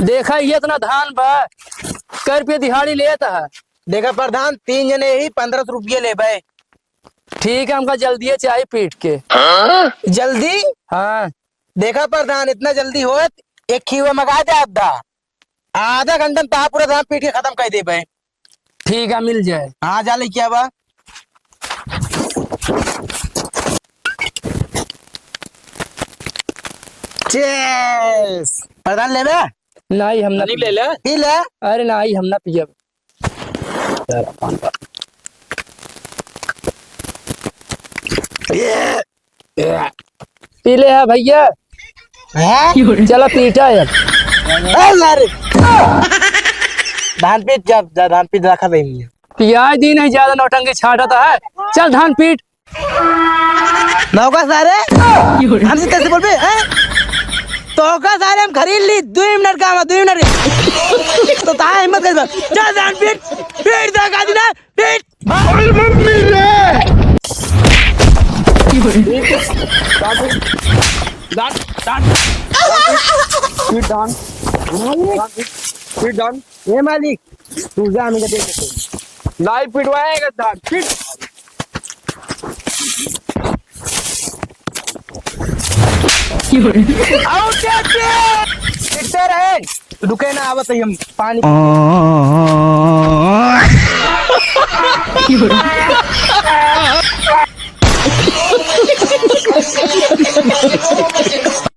देखा ये इतना धान बा कै रुपये दिहाड़ी लेता है। देखा प्रधान 3 जने ही 1500 रुपये ले भाई। ठीक है हमका जल्दी चाहिए पीट के। जल्दी? हाँ देखा प्रधान इतना जल्दी हो एक खीवा मंगा दे आधा घंटा में तहा पूरा धान पीट के खत्म कर दे भाई। ठीक है मिल जाए। हाँ जा ले क्या बा। चेस प्रधान ले ले। नहीं हम ना ले ले पी ले। अरे नहीं हम ना पियब। पी ले है भैया। चलो पीटा है धान पीट जा धान पीट रखा नहीं पियाज दी नहीं ज्यादा नौटंकी छाटता है। चल धान पीट। नौका सारे हमसे कैसे बोल पे तो का सारे हम खरीद ली 2 मिनट का 2 मिनट तो ता हिम्मत कर चल धान पीट पीट दे का दिना पीट मम्मी रे पीट डान ये मालिक तू जा हमें देख नहीं पिटवाएगा धान पीट। पिटते रहे रुके ना आवत हम पानी